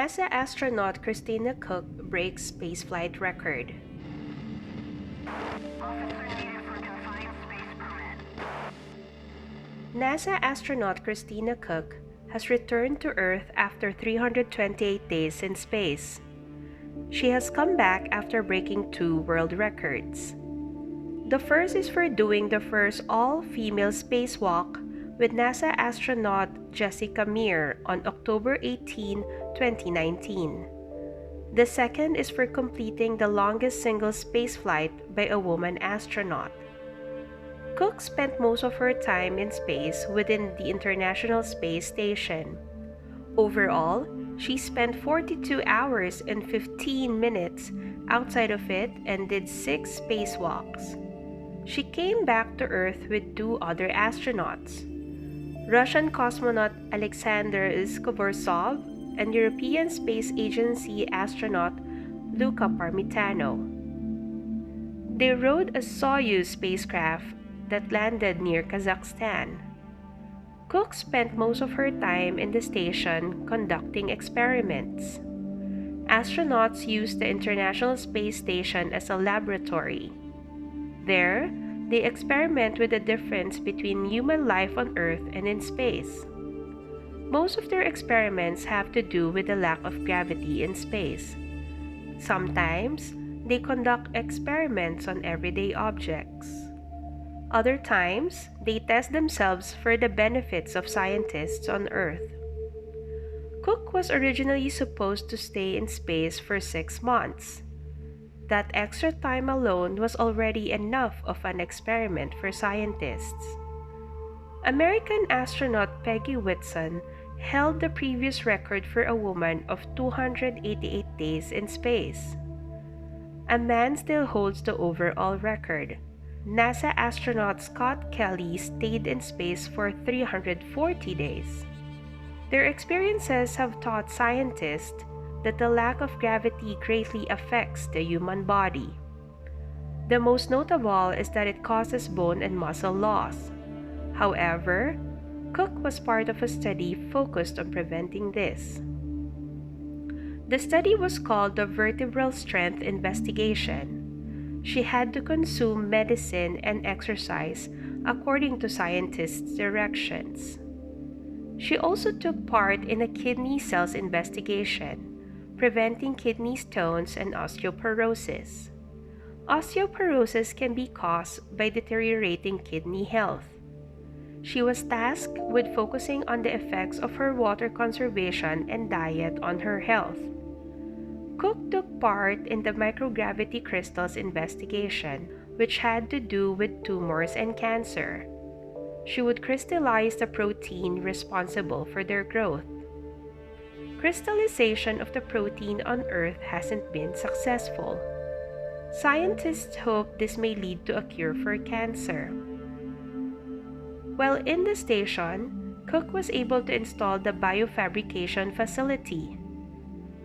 NASA astronaut Christina Koch breaks spaceflight record. NASA astronaut Christina Koch has returned to Earth after 328 days in space. She has come back after breaking 2 world records. The first is for doing the first all-female spacewalk with NASA astronaut Jessica Meir on October 18, 2019. The second is for completing the longest single spaceflight by a woman astronaut. Koch spent most of her time in space within the International Space Station. Overall, she spent 42 hours and 15 minutes outside of it and did 6 spacewalks. She came back to Earth with 2 other astronauts, Russian cosmonaut Alexander Skvorsov and European Space Agency astronaut Luca Parmitano. They rode a Soyuz spacecraft that landed near Kazakhstan. Koch spent most of her time in the station conducting experiments. Astronauts used the International Space Station as a laboratory. There, they experiment with the difference between human life on Earth and in space. Most of their experiments have to do with the lack of gravity in space. Sometimes, they conduct experiments on everyday objects. Other times, they test themselves for the benefits of scientists on Earth. Koch was originally supposed to stay in space for 6 months. That extra time alone was already enough of an experiment for scientists. American astronaut Peggy Whitson held the previous record for a woman of 288 days in space. A man still holds the overall record. NASA astronaut Scott Kelly stayed in space for 340 days. Their experiences have taught scientists that the lack of gravity greatly affects the human body. The most notable is that it causes bone and muscle loss. However, Koch was part of a study focused on preventing this. The study was called the Vertebral Strength Investigation. She had to consume medicine and exercise according to scientists' directions. She also took part in a kidney cells investigation, preventing kidney stones and osteoporosis. Osteoporosis can be caused by deteriorating kidney health. She was tasked with focusing on the effects of her water conservation and diet on her health. Koch took part in the microgravity crystals investigation, which had to do with tumors and cancer. She would crystallize the protein responsible for their growth. Crystallization of the protein on Earth hasn't been successful. Scientists hope this may lead to a cure for cancer. While in the station, Koch was able to install the biofabrication facility.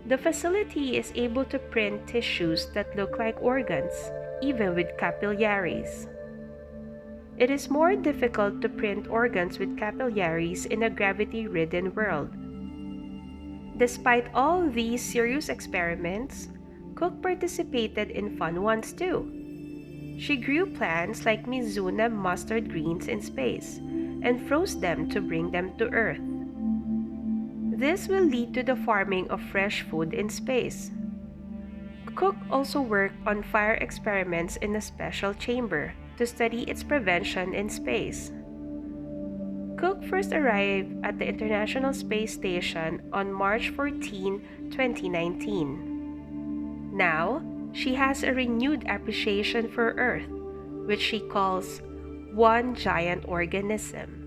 The facility is able to print tissues that look like organs, even with capillaries. It is more difficult to print organs with capillaries in a gravity-ridden world. Despite all these serious experiments, Koch participated in fun ones too. She grew plants like Mizuna mustard greens in space and froze them to bring them to Earth. This will lead to the farming of fresh food in space. Koch also worked on fire experiments in a special chamber to study its prevention in space. Koch first arrived at the International Space Station on March 14, 2019. Now, she has a renewed appreciation for Earth, which she calls one giant organism.